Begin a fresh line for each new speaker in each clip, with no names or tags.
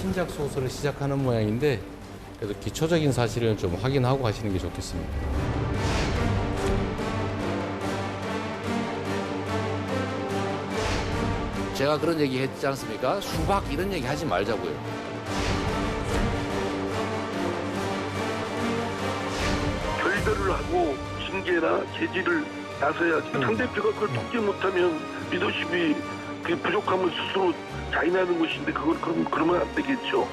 신작 소설을 시작하는 모양인데 그래도 기초적인 사실은 좀 확인하고 하시는 게 좋겠습니다. 제가 그런 얘기 했지 않습니까? 수박 이런 얘기 하지 말자고요.
결별을 하고 징계나 제지를 나서야지. 상대표가 그걸 돕지 못하면 리더십이 그 부족함을 스스로 자인하는 것인데 그러면 안 되겠죠.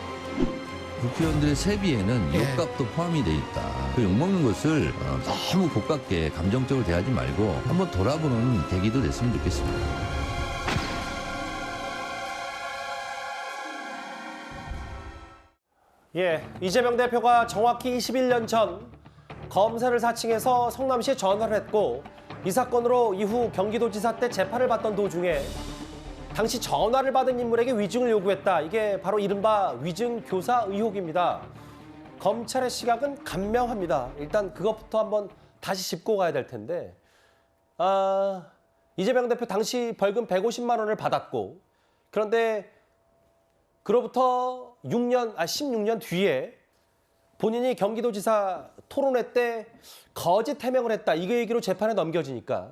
국회의원들의 세비에는
예.
욕값도 포함이 돼 있다. 그 욕먹는 것을 너무 고깝게 감정적으로 대하지 말고 한번 돌아보는 계기도 됐으면 좋겠습니다.
예, 이재명 대표가 정확히 21년 전 검사를 사칭해서 성남시에 전화를 했고 이 사건으로 이후 경기도지사 때 재판을 받던 도중에 당시 전화를 받은 인물에게 위증을 요구했다. 이게 바로 이른바 위증교사 의혹입니다. 검찰의 시각은 간명합니다. 일단 그것부터 한번 다시 짚고 가야 될 텐데 이재명 대표 당시 벌금 150만 원을 받았고 그런데 그로부터 16년 뒤에 본인이 경기도지사 토론회 때 거짓 해명을 했다. 이거 얘기로 재판에 넘겨지니까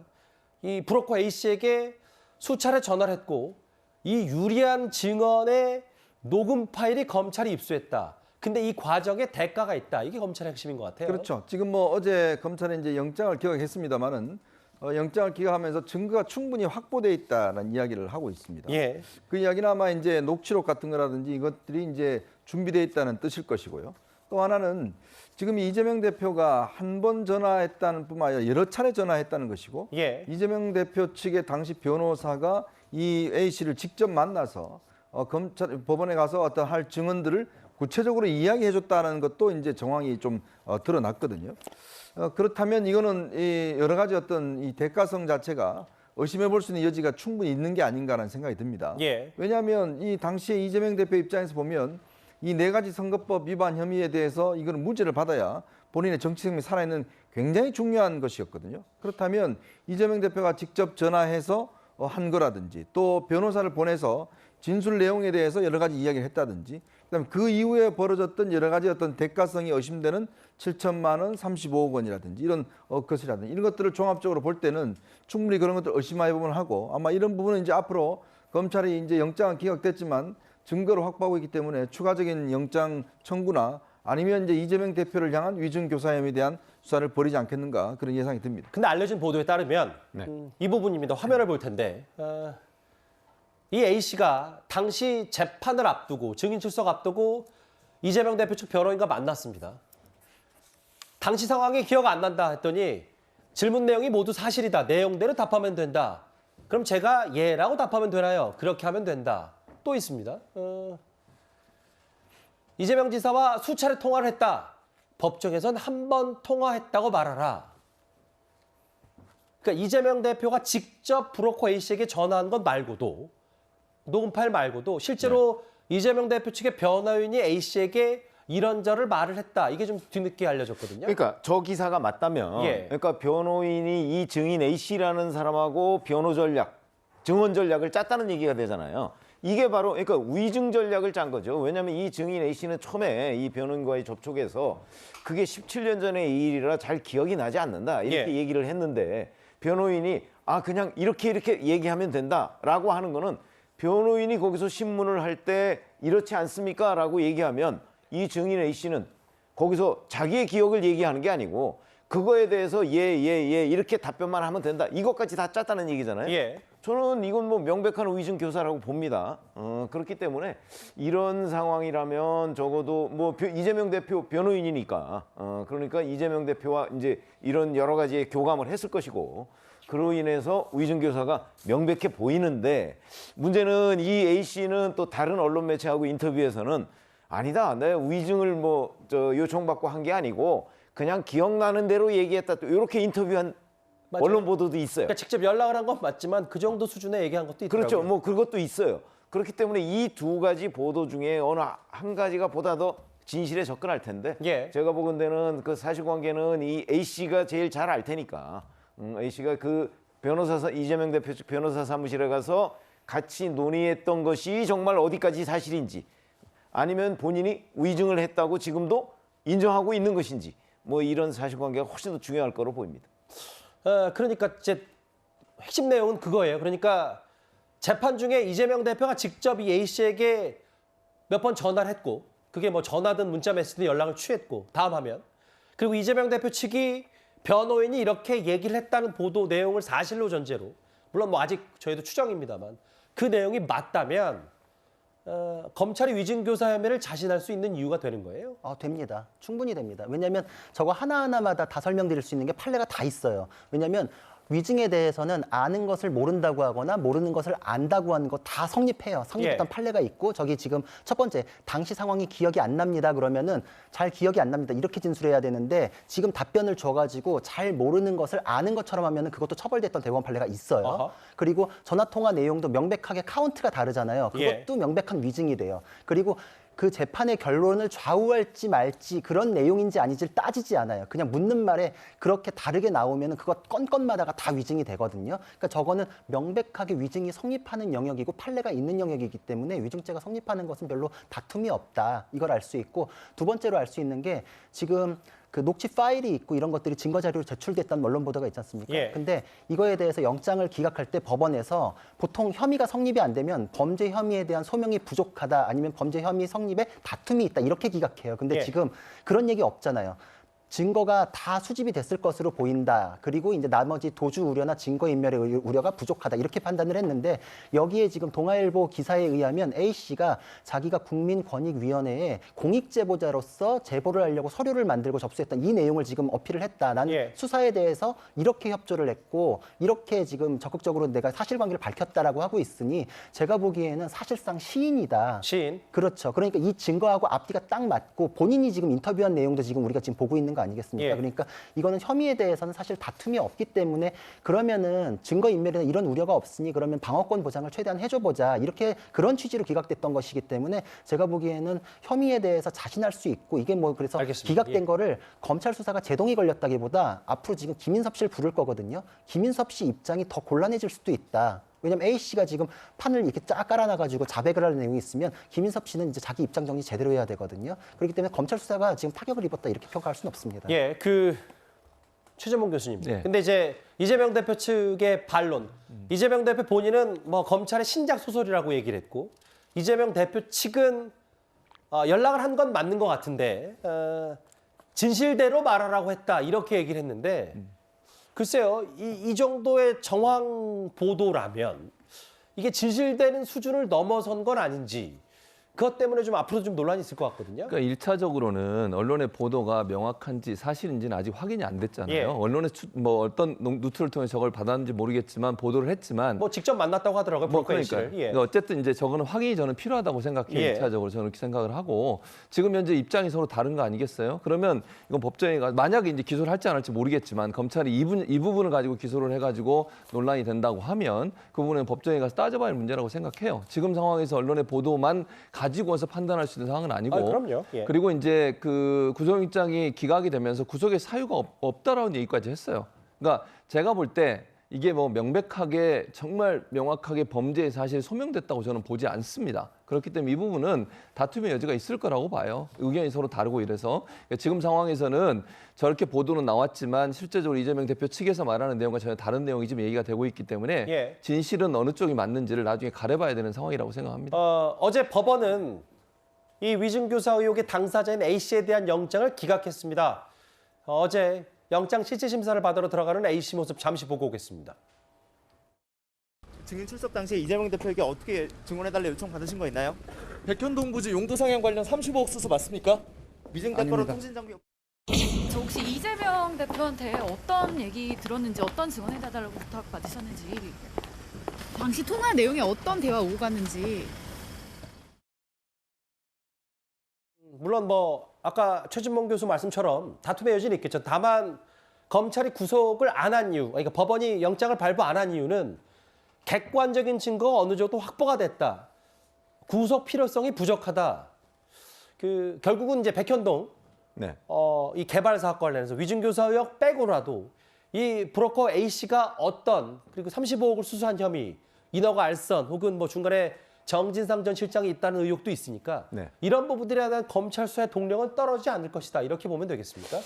이 브로커 A씨에게 수차례 전화를 했고 이 유리한 증언의 녹음 파일이 검찰이 입수했다. 근데 이 과정에 대가가 있다. 이게 검찰의 핵심인 것 같아요.
그렇죠. 지금 뭐 어제 검찰이 이제 영장을 기각했습니다만은 영장을 기각하면서 증거가 충분히 확보돼 있다는 이야기를 하고 있습니다.
예.
그 이야기는 아마 이제 녹취록 같은 거라든지 이것들이 이제 준비돼 있다는 뜻일 것이고요. 또 하나는 지금 이재명 대표가 한 번 전화했다는 뿐만 아니라 여러 차례 전화했다는 것이고
예.
이재명 대표 측의 당시 변호사가 이 A 씨를 직접 만나서 법원에 가서 어떤 할 증언들을 구체적으로 이야기해줬다는 것도 이제 정황이 좀 드러났거든요. 그렇다면 이거는 이 여러 가지 어떤 이 대가성 자체가 의심해 볼 수 있는 여지가 충분히 있는 게 아닌가라는 생각이 듭니다.
예.
왜냐하면 이 당시에 이재명 대표 입장에서 보면 이 네 가지 선거법 위반 혐의에 대해서 이거는 무죄를 받아야 본인의 정치 생명이 살아있는 굉장히 중요한 것이었거든요. 그렇다면 이재명 대표가 직접 전화해서 한 거라든지 또 변호사를 보내서 진술 내용에 대해서 여러 가지 이야기를 했다든지 그다음에 그 이후에 벌어졌던 여러 가지 어떤 대가성이 의심되는 7천만 원, 35억 원이라든지 이런 것이라든지 이런 것들을 종합적으로 볼 때는 충분히 그런 것들을 의심해 보면 하고 아마 이런 부분은 이제 앞으로 검찰이 이제 영장은 기각됐지만 증거를 확보하고 있기 때문에 추가적인 영장 청구나 아니면 이제 이재명 대표를 향한 위증교사 혐의에 대한 수사를 벌이지 않겠는가 그런 예상이 듭니다.
근데 알려진 보도에 따르면 이 부분입니다. 화면을 볼 텐데 이 A씨가 당시 재판을 앞두고 증인 출석 앞두고 이재명 대표 측 변호인과 만났습니다. 당시 상황이 기억 안 난다 했더니 질문 내용이 모두 사실이다. 내용대로 답하면 된다. 그럼 제가 예라고 답하면 되나요? 그렇게 하면 된다. 또 있습니다. 이재명 지사와 수차례 통화를 했다. 법정에선 한 번 통화했다고 말하라. 그러니까 이재명 대표가 직접 브로커 A씨에게 전화한 것 말고도 녹음 파일 말고도 실제로 이재명 대표 측의 변호인이 A씨에게 이런저런 말을 했다. 이게 좀 뒤늦게 알려졌거든요.
그러니까 저 기사가 맞다면
예.
그러니까 변호인이 이 증인 A씨라는 사람하고 변호 전략, 증언 전략을 짰다는 얘기가 되잖아요. 이게 바로 그러니까 위증 전략을 짠 거죠. 왜냐하면 이 증인 A씨는 처음에 이 변호인과의 접촉에서 그게 17년 전의 일이라 잘 기억이 나지 않는다. 이렇게
예.
얘기를 했는데 변호인이 그냥 이렇게 얘기하면 된다라고 하는 거는 변호인이 거기서 신문을 할 때 이렇지 않습니까? 라고 얘기하면 이 증인 A씨는 거기서 자기의 기억을 얘기하는 게 아니고 그거에 대해서 예 이렇게 답변만 하면 된다. 이것까지 다 짰다는 얘기잖아요.
예.
저는 이건 뭐 명백한 위증 교사라고 봅니다. 그렇기 때문에 이런 상황이라면 적어도 뭐 이재명 대표 변호인이니까 그러니까 이재명 대표와 이제 이런 여러 가지의 교감을 했을 것이고 그로 인해서 위증 교사가 명백해 보이는데 문제는 이 A 씨는 또 다른 언론 매체하고 인터뷰에서는 아니다, 내가 위증을 요청받고 한 게 아니고 그냥 기억나는 대로 얘기했다. 또 이렇게 인터뷰한
맞아요.
언론 보도도 있어요.
그러니까 직접 연락을 한 건 맞지만 그 정도 수준의 얘기한 것도 있더라고요.
그렇죠. 뭐 그것도 있어요. 그렇기 때문에 이 두 가지 보도 중에 어느 한 가지가 보다 더 진실에 접근할 텐데
예.
제가 보건대는 그 사실관계는 이 A 씨가 제일 잘 알 테니까 A 씨가 그 이재명 대표 측 변호사 사무실에 가서 같이 논의했던 것이 정말 어디까지 사실인지 아니면 본인이 위증을 했다고 지금도 인정하고 있는 것인지 뭐 이런 사실관계가 훨씬 더 중요할 거로 보입니다.
그러니까 이제 핵심 내용은 그거예요. 그러니까 재판 중에 이재명 대표가 직접 이 A 씨에게 몇 번 전화를 했고, 그게 뭐 전화든 문자 메시지든 연락을 취했고, 다음 화면. 그리고 이재명 대표 측이 변호인이 이렇게 얘기를 했다는 보도 내용을 사실로 전제로, 물론 뭐 아직 저희도 추정입니다만, 그 내용이 맞다면 검찰이 위증교사 혐의를 자신할 수 있는 이유가 되는 거예요.
됩니다. 충분히 됩니다. 왜냐하면 저거 하나하나마다 다 설명드릴 수 있는 게 판례가 다 있어요. 왜냐하면 위증에 대해서는 아는 것을 모른다고 하거나 모르는 것을 안다고 하는 거 다 성립해요. 성립했던
예.
판례가 있고, 저기 지금 첫 번째 당시 상황이 기억이 안 납니다. 그러면은 잘 기억이 안 납니다. 이렇게 진술해야 되는데 지금 답변을 줘가지고 잘 모르는 것을 아는 것처럼 하면은 그것도 처벌됐던 대법원 판례가 있어요.
어허.
그리고 전화 통화 내용도 명백하게 카운트가 다르잖아요.
예.
그것도 명백한 위증이 돼요. 그리고 그 재판의 결론을 좌우할지 말지 그런 내용인지 아닌지를 따지지 않아요. 그냥 묻는 말에 그렇게 다르게 나오면 그것 건건마다가 다 위증이 되거든요. 그러니까 저거는 명백하게 위증이 성립하는 영역이고 판례가 있는 영역이기 때문에 위증죄가 성립하는 것은 별로 다툼이 없다. 이걸 알 수 있고, 두 번째로 알 수 있는 게 지금 그 녹취 파일이 있고 이런 것들이 증거 자료로 제출됐다는 언론 보도가 있지 않습니까?
예.
근데 이거에 대해서 영장을 기각할 때 법원에서 보통 혐의가 성립이 안 되면 범죄 혐의에 대한 소명이 부족하다, 아니면 범죄 혐의 성립에 다툼이 있다, 이렇게 기각해요. 근데
예.
지금 그런 얘기 없잖아요. 증거가 다 수집이 됐을 것으로 보인다. 그리고 이제 나머지 도주 우려나 증거인멸의 우려가 부족하다. 이렇게 판단을 했는데, 여기에 지금 동아일보 기사에 의하면 A 씨가 자기가 국민권익위원회에 공익제보자로서 제보를 하려고 서류를 만들고 접수했던 이 내용을 지금 어필을 했다. 나는
예.
수사에 대해서 이렇게 협조를 했고 이렇게 지금 적극적으로 내가 사실관계를 밝혔다라고 하고 있으니 제가 보기에는 사실상 시인이다.
시인.
그렇죠. 그러니까 이 증거하고 앞뒤가 딱 맞고 본인이 지금 인터뷰한 내용도 지금 우리가 지금 보고 있는 거 아니겠습니까?
예.
그러니까 이거는 혐의에 대해서는 사실 다툼이 없기 때문에, 그러면은 증거인멸이나 이런 우려가 없으니 그러면 방어권 보장을 최대한 해줘보자, 이렇게 그런 취지로 기각됐던 것이기 때문에 제가 보기에는 혐의에 대해서 자신할 수 있고, 이게 뭐 그래서
알겠습니다.
기각된
예.
거를 검찰 수사가 제동이 걸렸다기보다 앞으로 지금 김인섭 씨를 부를 거거든요. 김인섭 씨 입장이 더 곤란해질 수도 있다. 왜냐면 A 씨가 지금 판을 이렇게 쫙 깔아놔가지고 자백을 하는 내용이 있으면 김인섭 씨는 이제 자기 입장 정리 제대로 해야 되거든요. 그렇기 때문에 검찰 수사가 지금 타격을 입었다, 이렇게 평가할 수는 없습니다.
예, 최재봉 교수님.
네.
근데 이제 이재명 대표 측의 반론. 이재명 대표 본인은 뭐 검찰의 신작 소설이라고 얘기를 했고, 이재명 대표 측은 연락을 한 건 맞는 것 같은데 진실대로 말하라고 했다, 이렇게 얘기를 했는데 글쎄요, 이 정도의 정황 보도라면 이게 진실되는 수준을 넘어선 건 아닌지, 그것 때문에 좀 앞으로 좀 논란이 있을 것 같거든요.
그러니까 1차적으로는 언론의 보도가 명확한지 사실인지는 아직 확인이 안 됐잖아요.
예.
언론의 뭐 어떤 루트를 통해 저걸 받았는지 모르겠지만 보도를 했지만
뭐 직접 만났다고 하더라고요.
뭐
브로커
그러니까
A씨를. 예.
어쨌든 이제 저거는 확인이 저는 필요하다고 생각해요.
예.
1차적으로 저는 그렇게 생각을 하고, 지금 현재 입장이 서로 다른 거 아니겠어요? 그러면 이건 법정에 만약에 이제 기소를 할지 안 할지 모르겠지만 검찰이 이 부분을 가지고 기소를 해가지고 논란이 된다고 하면 그 부분은 법정에 가서 따져봐야 할 문제라고 생각해요. 지금 상황에서 언론의 보도만 가지고서 판단할 수 있는 상황은 아니고.
그럼요. 예.
그리고 이제 그 구속영장이 기각이 되면서 구속의 사유가 없다라는 얘기까지 했어요. 그러니까 제가 볼 때 이게 뭐 명백하게 정말 명확하게 범죄의 사실이 소명됐다고 저는 보지 않습니다. 그렇기 때문에 이 부분은 다툼의 여지가 있을 거라고 봐요. 의견이 서로 다르고 이래서. 그러니까 지금 상황에서는 저렇게 보도는 나왔지만 실제적으로 이재명 대표 측에서 말하는 내용과 전혀 다른 내용이 지금 얘기가 되고 있기 때문에
예.
진실은 어느 쪽이 맞는지를 나중에 가려봐야 되는 상황이라고 생각합니다.
어제 법원은 이 위증교사 의혹의 당사자인 A 씨에 대한 영장을 기각했습니다. 어제 영장 실질 심사를 받으러 들어가는 A 씨 모습 잠시 보고 오겠습니다.
증인 출석 당시에 이재명 대표에게 어떻게 증언해달라 요청 받으신 거 있나요?
백현동 부지 용도 상향 관련 35억 수수 맞습니까?
위증 대가로 통신 장비.
저 혹시 이재명 대표한테 어떤 얘기 들었는지, 어떤 증언해달라고 부탁받으셨는지, 당시 통화 내용에 어떤 대화 오고 갔는지.
물론 뭐 아까 최진봉 교수 말씀처럼 다툼의 여지는 있겠죠. 다만 검찰이 구속을 안 한 이유, 그러니까 법원이 영장을 발부 안 한 이유는 객관적인 증거가 어느 정도 확보가 됐다. 구속 필요성이 부족하다. 결국은 이제 백현동
네.
이 개발 사업 관련해서 위증교사 의혹 빼고라도 이 브로커 A 씨가 그리고 35억을 수수한 혐의, 인허가 알선 혹은 뭐 중간에 정진상 전 실장이 있다는 의혹도 있으니까
네.
이런 부분들에 대한 검찰 수사의 동력은 떨어지지 않을 것이다. 이렇게 보면 되겠습니까?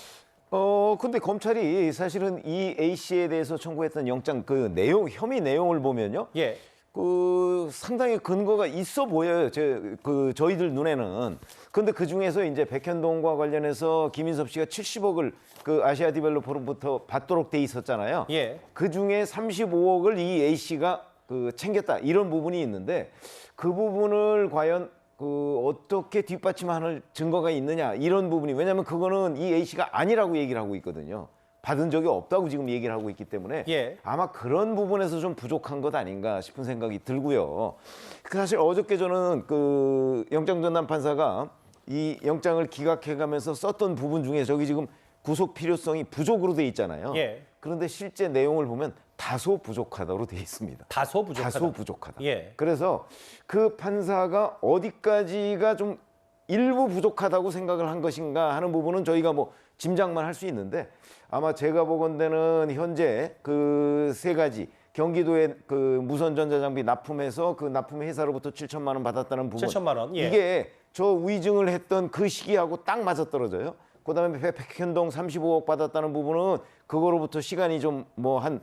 근데 검찰이 사실은 이 A 씨에 대해서 청구했던 영장 그 내용, 혐의 내용을 보면요.
예.
그 상당히 근거가 있어 보여요. 저희들 눈에는. 근데 그 중에서 이제 백현동과 관련해서 김인섭 씨가 70억을 그 아시아 디벨로퍼로부터 받도록 돼 있었잖아요.
예.
그 중에 35억을 이 A 씨가 그 챙겼다. 이런 부분이 있는데 그 부분을 과연 그 어떻게 뒷받침할 증거가 있느냐 이런 부분이, 왜냐하면 그거는 이 A 씨가 아니라고 얘기를 하고 있거든요. 받은 적이 없다고 지금 얘기를 하고 있기 때문에
예.
아마 그런 부분에서 좀 부족한 것 아닌가 싶은 생각이 들고요. 사실 어저께 저는 그 영장전담 판사가 이 영장을 기각해가면서 썼던 부분 중에 저기 지금 구속 필요성이 부족으로 돼 있잖아요.
예.
그런데 실제 내용을 보면 다소 부족하다로 돼 있습니다.
다소 부족하다.
다소 부족하다.
예.
그래서 그 판사가 어디까지가 좀 일부 부족하다고 생각을 한 것인가 하는 부분은 저희가 뭐 짐작만 할 수 있는데, 아마 제가 보건대는 현재 그 세 가지 경기도의 그 무선 전자장비 납품해서 그 납품 회사로부터 7천만 원 받았다는 부분,
7천만 원. 예.
이게 저 위증을 했던 그 시기하고 딱 맞아떨어져요. 그다음에 백현동 35억 받았다는 부분은 그거로부터 시간이 좀 뭐 한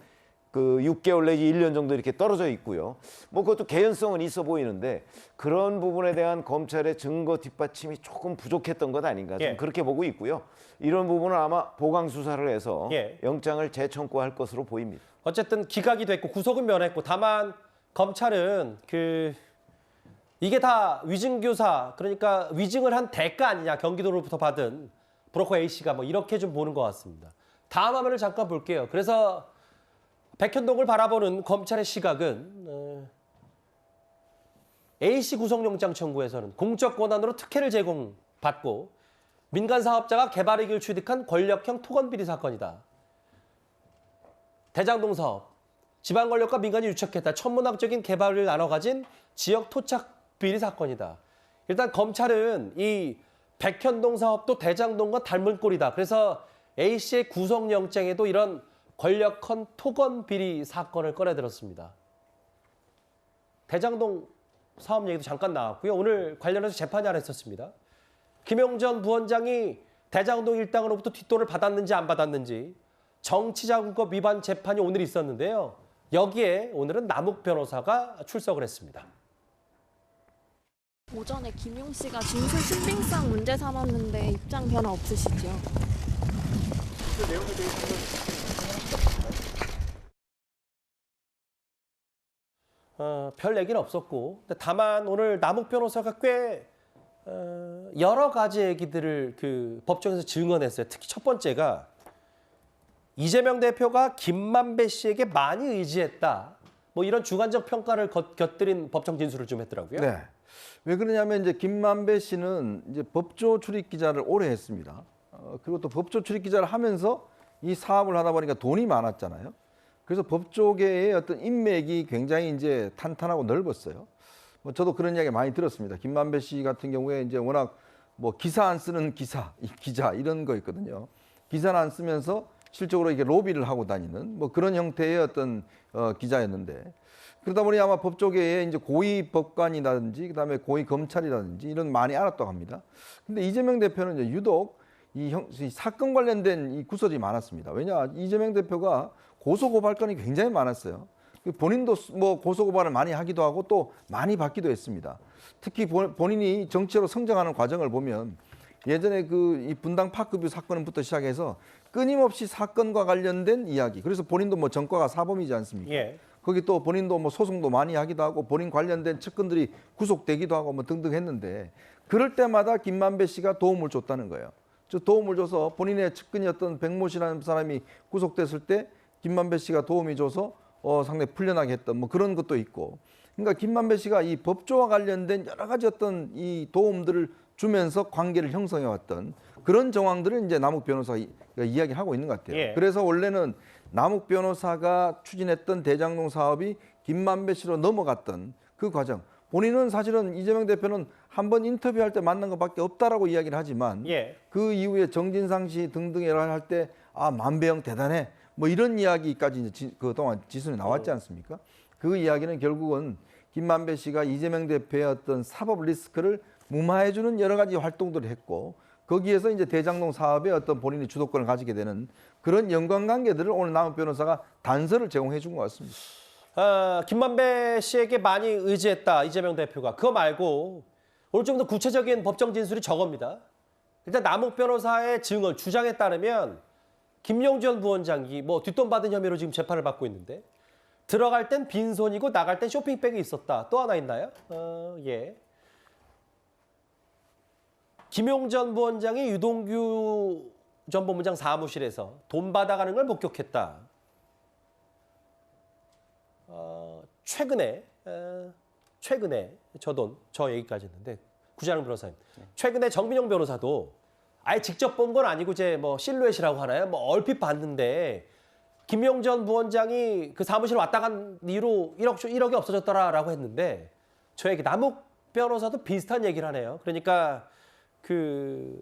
그 6개월 내지 1년 정도 이렇게 떨어져 있고요. 뭐 그것도 개연성은 있어 보이는데 그런 부분에 대한 검찰의 증거 뒷받침이 조금 부족했던 것 아닌가, 좀
예.
그렇게 보고 있고요. 이런 부분은 아마 보강 수사를 해서
예.
영장을 재청구할 것으로 보입니다.
어쨌든 기각이 됐고 구속은 면했고, 다만 검찰은 이게 다 위증교사, 그러니까 위증을 한 대가 아니냐, 경기도로부터 받은 브로커 A 씨가 뭐 이렇게 좀 보는 것 같습니다. 다음 화면을 잠깐 볼게요. 그래서 백현동을 바라보는 검찰의 시각은 A 씨 구속영장 청구에서는 공적 권한으로 특혜를 제공받고 민간 사업자가 개발이익을 취득한 권력형 토건비리 사건이다. 대장동 사업, 지방 권력과 민간이 유착했다. 천문학적인 개발을 나눠 가진 지역 토착 비리 사건이다. 일단 검찰은 이 백현동 사업도 대장동과 닮은 꼴이다. 그래서 A 씨의 구속영장에도 이런 권력형 토건 비리 사건을 꺼내들었습니다. 대장동 사업 얘기도 잠깐 나왔고요. 오늘 관련해서 재판이 하나 있었습니다. 김용전 부원장이 대장동 일당으로부터 뒷돈을 받았는지 안 받았는지 정치자금법 위반 재판이 오늘 있었는데요. 여기에 오늘은 남욱 변호사가 출석을 했습니다.
오전에 김용 씨가 진술 신빙성 문제 삼았는데 입장 변화 없으시죠?
그 내용에 대해서는
별 얘기는 없었고, 다만 오늘 남욱 변호사가 꽤 여러 가지 얘기들을 그 법정에서 증언했어요. 특히 첫 번째가 이재명 대표가 김만배 씨에게 많이 의지했다. 뭐 이런 주관적 평가를 곁들인 법정 진술을 좀 했더라고요.
네. 왜 그러냐면 이제 김만배 씨는 이제 법조 출입 기자를 오래 했습니다. 그리고 또 법조 출입 기자를 하면서 이 사업을 하다 보니까 돈이 많았잖아요. 그래서 법조계의 어떤 인맥이 굉장히 이제 탄탄하고 넓었어요. 뭐 저도 그런 이야기 많이 들었습니다. 김만배 씨 같은 경우에 이제 워낙 뭐 기사 안 쓰는 기자 이런 거 있거든요. 기사를 안 쓰면서 실적으로 이게 로비를 하고 다니는 뭐 그런 형태의 어떤 기자였는데, 그러다 보니 아마 법조계에 이제 고위 법관이라든지 그다음에 고위 검찰이라든지 이런 많이 알았다고 합니다. 근데 이재명 대표는 이제 유독 이 사건 관련된 이 구설이 많았습니다. 왜냐, 이재명 대표가 고소고발건이 굉장히 많았어요. 본인도 뭐 고소고발을 많이 하기도 하고 또 많이 받기도 했습니다. 특히 본인이 정치로 성장하는 과정을 보면 예전에 그 이 분당 파크뷰 사건부터 시작해서 끊임없이 사건과 관련된 이야기. 그래서 본인도 뭐 전과가 사범이지 않습니까?
예.
거기 또 본인도 뭐 소송도 많이 하기도 하고 본인 관련된 측근들이 구속되기도 하고 뭐 등등 했는데, 그럴 때마다 김만배 씨가 도움을 줬다는 거예요. 저 도움을 줘서 본인의 측근이었던 백모 씨라는 사람이 구속됐을 때 김만배 씨가 도움이 줘서 상당히 풀려나게 했던 뭐 그런 것도 있고. 그러니까 김만배 씨가 이 법조와 관련된 여러 가지 어떤 이 도움들을 주면서 관계를 형성해 왔던 그런 정황들을 이제 남욱 변호사가 이야기하고 있는 것 같아요.
예.
그래서 원래는 남욱 변호사가 추진했던 대장동 사업이 김만배 씨로 넘어갔던 그 과정. 본인은 사실은 이재명 대표는 한번 인터뷰할 때 만난 것밖에 없다라고 이야기를 하지만
예.
그 이후에 정진상 씨 등등 할 때 만배 형 대단해. 뭐 이런 이야기까지 이제 그동안 지순에 나왔지 않습니까? 그 이야기는 결국은 김만배 씨가 이재명 대표의 어떤 사법 리스크를 무마해주는 여러 가지 활동들을 했고 거기에서 이제 대장동 사업에 어떤 본인이 주도권을 가지게 되는 그런 연관관계들을 오늘 남욱 변호사가 단서를 제공해 준 것 같습니다.
김만배 씨에게 많이 의지했다 이재명 대표가. 그거 말고 오늘 좀 더 구체적인 법정 진술이 저겁니다. 일단 남욱 변호사의 증언 주장에 따르면 김용준 부원장이 뭐 뒷돈 받은 혐의로 지금 재판을 받고 있는데 들어갈 땐 빈손이고 나갈 땐 쇼핑백이 있었다. 또 하나 있나요? 예. 김용전 부원장이 유동규 전 본부장 사무실에서 돈 받아가는 걸 목격했다. 최근에 저 얘기까지 했는데 구자능 변호사님. 최근에 정민용 변호사도 아예 직접 본 건 아니고 이제 뭐 실루엣이라고 하나요? 뭐 얼핏 봤는데 김용전 부원장이 그 사무실 왔다 간 이후로 1억이 없어졌더라라고 했는데 저에게 남욱 변호사도 비슷한 얘기를 하네요. 그러니까 그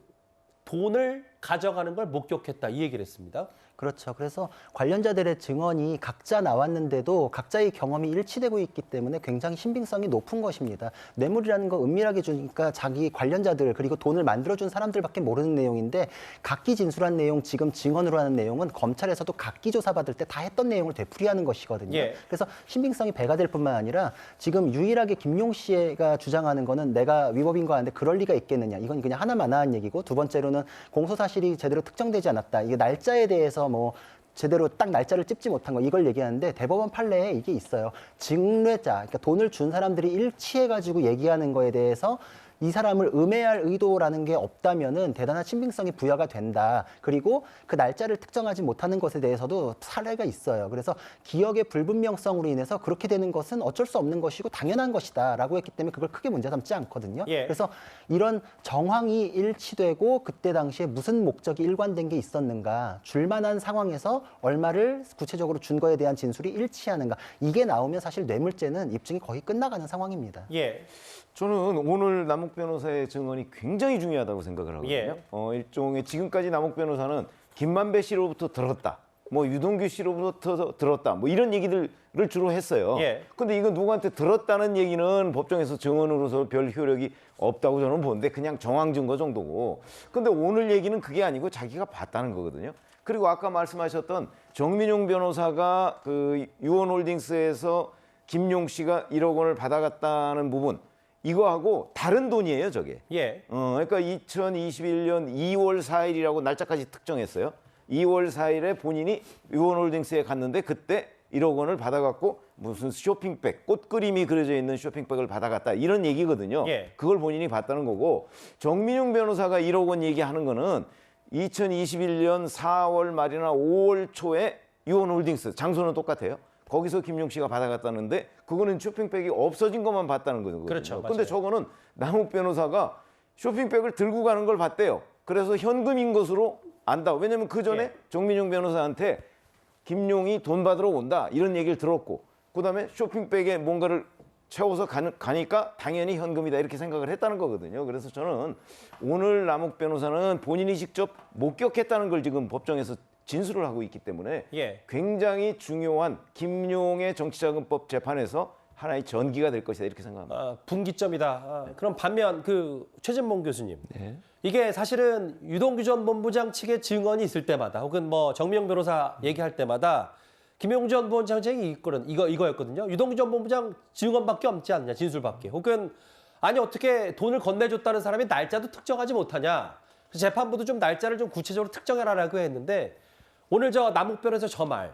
돈을 가져가는 걸 목격했다 이 얘기를 했습니다.
그렇죠. 그래서 관련자들의 증언이 각자 나왔는데도 각자의 경험이 일치되고 있기 때문에 굉장히 신빙성이 높은 것입니다. 뇌물이라는 거 은밀하게 주니까 자기 관련자들 그리고 돈을 만들어준 사람들밖에 모르는 내용인데 각기 진술한 내용, 지금 증언으로 하는 내용은 검찰에서도 각기 조사받을 때 다 했던 내용을 되풀이하는 것이거든요.
예.
그래서 신빙성이 배가 될 뿐만 아니라 지금 유일하게 김용 씨가 주장하는 거는 내가 위법인 거 아는데 그럴 리가 있겠느냐. 이건 그냥 하나마나한 얘기고 두 번째로는 공소사실이 제대로 특정되지 않았다. 이게 날짜에 대해서 뭐 제대로 딱 날짜를 찝지 못한 거 이걸 얘기하는데 대법원 판례에 이게 있어요. 증례자, 그러니까 돈을 준 사람들이 일치해가지고 얘기하는 거에 대해서 이 사람을 음해할 의도라는 게 없다면은 대단한 신빙성이 부여가 된다. 그리고 그 날짜를 특정하지 못하는 것에 대해서도 사례가 있어요. 그래서 기억의 불분명성으로 인해서 그렇게 되는 것은 어쩔 수 없는 것이고 당연한 것이다라고 했기 때문에 그걸 크게 문제 삼지 않거든요.
예.
그래서 이런 정황이 일치되고 그때 당시에 무슨 목적이 일관된 게 있었는가, 줄만한 상황에서 얼마를 구체적으로 준 거에 대한 진술이 일치하는가, 이게 나오면 사실 뇌물죄는 입증이 거의 끝나가는 상황입니다.
예.
저는 오늘 남욱 변호사의 증언이 굉장히 중요하다고 생각을 하거든요.
예.
일종의 지금까지 남욱 변호사는 김만배 씨로부터 들었다, 뭐 유동규 씨로부터 들었다, 뭐 이런 얘기들을 주로 했어요.
예.
근데 이건 누구한테 들었다는 얘기는 법정에서 증언으로서 별 효력이 없다고 저는 보는데 그냥 정황 증거 정도고. 근데 오늘 얘기는 그게 아니고 자기가 봤다는 거거든요. 그리고 아까 말씀하셨던 정민용 변호사가 그 유원홀딩스에서 김용 씨가 1억 원을 받아갔다는 부분, 이거하고 다른 돈이에요, 저게.
예.
그러니까 2021년 2월 4일이라고 날짜까지 특정했어요. 2월 4일에 본인이 유원홀딩스에 갔는데 그때 1억 원을 받아갖고 무슨 쇼핑백, 꽃 그림이 그려져 있는 쇼핑백을 받아갔다, 이런 얘기거든요.
예.
그걸 본인이 봤다는 거고, 정민용 변호사가 1억 원 얘기하는 거는 2021년 4월 말이나 5월 초에 유원홀딩스, 장소는 똑같아요. 거기서 김용 씨가 받아갔다는데 그거는 쇼핑백이 없어진 것만 봤다는 거거든요.
그렇죠.
근데
맞아요.
저거는 남욱 변호사가 쇼핑백을 들고 가는 걸 봤대요. 그래서 현금인 것으로 안다. 왜냐면 그 전에
예.
정민용 변호사한테 김용이 돈 받으러 온다, 이런 얘기를 들었고, 그다음에 쇼핑백에 뭔가를 채워서 가니까 당연히 현금이다, 이렇게 생각을 했다는 거거든요. 그래서 저는 오늘 남욱 변호사는 본인이 직접 목격했다는 걸 지금 법정에서 진술을 하고 있기 때문에
예.
굉장히 중요한 김용의 정치자금법 재판에서 하나의 전기가 될 것이다, 이렇게 생각합니다.
분기점이다. 그럼 반면 그 최진봉 교수님, 이게 사실은 유동규 전 본부장 측의 증언이 있을 때마다 혹은 뭐 정미영 변호사 얘기할 때마다 김용 전 부원장 측이 이거였거든요. 유동규 전 본부장 증언밖에 없지 않냐, 진술밖에. 혹은 아니 어떻게 돈을 건네줬다는 사람이 날짜도 특정하지 못하냐. 그래서 재판부도 좀 날짜를 좀 구체적으로 특정해라라고 했는데 오늘 저 남욱 변호사 저 말,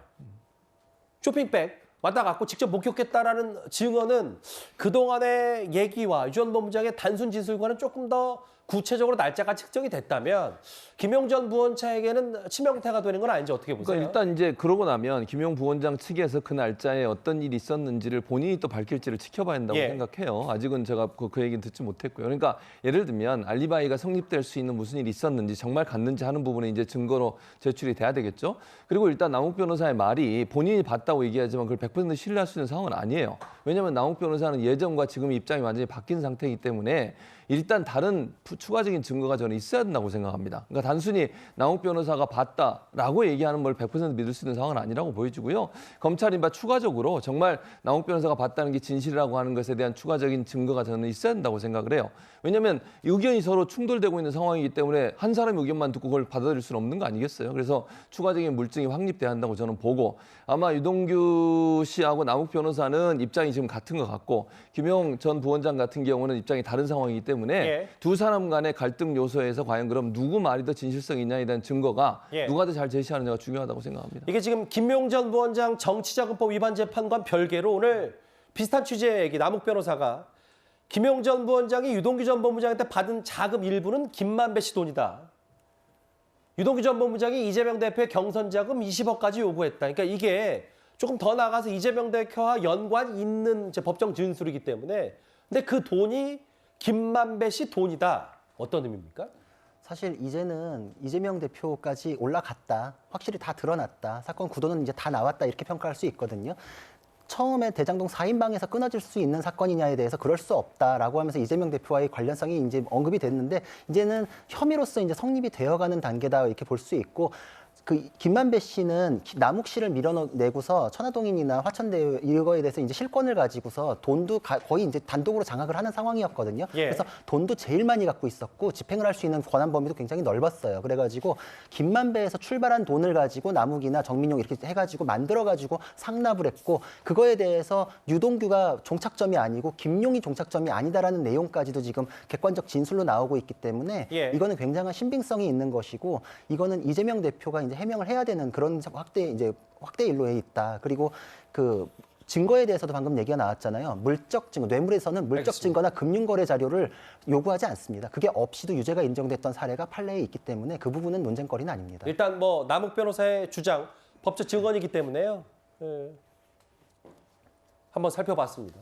쇼핑백 왔다 갔고 직접 목격했다라는 증언은 그동안의 얘기와 유 전 본부장의 단순 진술과는 조금 더 구체적으로 날짜가 측정이 됐다면 김용 전 부원장에게는 치명타가 되는 건 아닌지 어떻게 보세요?
그러니까 일단 이제 그러고 나면 김용 부원장 측에서 그 날짜에 어떤 일이 있었는지를 본인이 또 밝힐지를 지켜봐야 한다고
예.
생각해요. 아직은 제가 그 얘기는 듣지 못했고요. 그러니까 예를 들면 알리바이가 성립될 수 있는 무슨 일이 있었는지, 정말 갔는지 하는 부분에 이제 증거로 제출이 돼야 되겠죠. 그리고 일단 남욱 변호사의 말이 본인이 봤다고 얘기하지만 그걸 100% 신뢰할 수 있는 상황은 아니에요. 왜냐하면 남욱 변호사는 예전과 지금 입장이 완전히 바뀐 상태이기 때문에 일단 다른 추가적인 증거가 저는 있어야 된다고 생각합니다. 그러니까 단순히 남욱 변호사가 봤다라고 얘기하는 걸 100% 믿을 수 있는 상황은 아니라고 보여지고요. 검찰이 추가적으로 정말 남욱 변호사가 봤다는 게 진실이라고 하는 것에 대한 추가적인 증거가 저는 있어야 된다고 생각을 해요. 왜냐하면 의견이 서로 충돌되고 있는 상황이기 때문에 한 사람의 의견만 듣고 그걸 받아들일 수는 없는 거 아니겠어요? 그래서 추가적인 물증이 확립돼야 한다고 저는 보고 아마 유동규 씨하고 남욱 변호사는 입장이 지금 같은 것 같고 김용 전 부원장 같은 경우는 입장이 다른 상황이기 때문에
예.
두 사람 간의 갈등 요소에서 과연 그럼 누구 말이 더 진실성이 있냐에 대한 증거가
예.
누가 더 잘 제시하느냐가 중요하다고 생각합니다.
이게 지금 김용 전 부원장 정치자금법 위반 재판과 별개로 오늘 비슷한 취지의 얘기 남욱 변호사가 김용 전 부원장이 유동규 전 법무장한테 받은 자금 일부는 김만배 씨 돈이다. 유동규 전 법무장이 이재명 대표의 경선 자금 20억까지 요구했다. 그러니까 이게 조금 더 나가서 이재명 대표와 연관 있는 이제 법정 진술이기 때문에 근데 그 돈이 김만배 씨 돈이다. 어떤 의미입니까?
사실 이제는 이재명 대표까지 올라갔다. 확실히 다 드러났다. 사건 구도는 이제 다 나왔다. 이렇게 평가할 수 있거든요. 처음에 대장동 4인방에서 끊어질 수 있는 사건이냐에 대해서 그럴 수 없다라고 하면서 이재명 대표와의 관련성이 이제 언급이 됐는데 이제는 혐의로서 이제 성립이 되어가는 단계다 이렇게 볼 수 있고 그 김만배 씨는 남욱 씨를 밀어내고서 천화동인이나 화천대유 이거에 대해서 이제 실권을 가지고서 돈도 거의 이제 단독으로 장악을 하는 상황이었거든요.
예.
그래서 돈도 제일 많이 갖고 있었고 집행을 할 수 있는 권한 범위도 굉장히 넓었어요. 그래가지고 김만배에서 출발한 돈을 가지고 남욱이나 정민용 이렇게 해가지고 만들어가지고 상납을 했고 그거에 대해서 유동규가 종착점이 아니고 김용이 종착점이 아니다라는 내용까지도 지금 객관적 진술로 나오고 있기 때문에
예.
이거는 굉장한 신빙성이 있는 것이고 이거는 이재명 대표가 이제 해명을 해야 되는 그런 확대 일로에 있다. 그리고 그 증거에 대해서도 방금 얘기가 나왔잖아요. 물적 증거, 뇌물에서는 물적
알겠습니다.
증거나 금융거래 자료를 요구하지 않습니다. 그게 없이도 유죄가 인정됐던 사례가 판례에 있기 때문에 그 부분은 논쟁거리는 아닙니다.
일단 뭐 남욱 변호사의 주장 법적 증언이기 때문에요. 예. 한번 살펴봤습니다.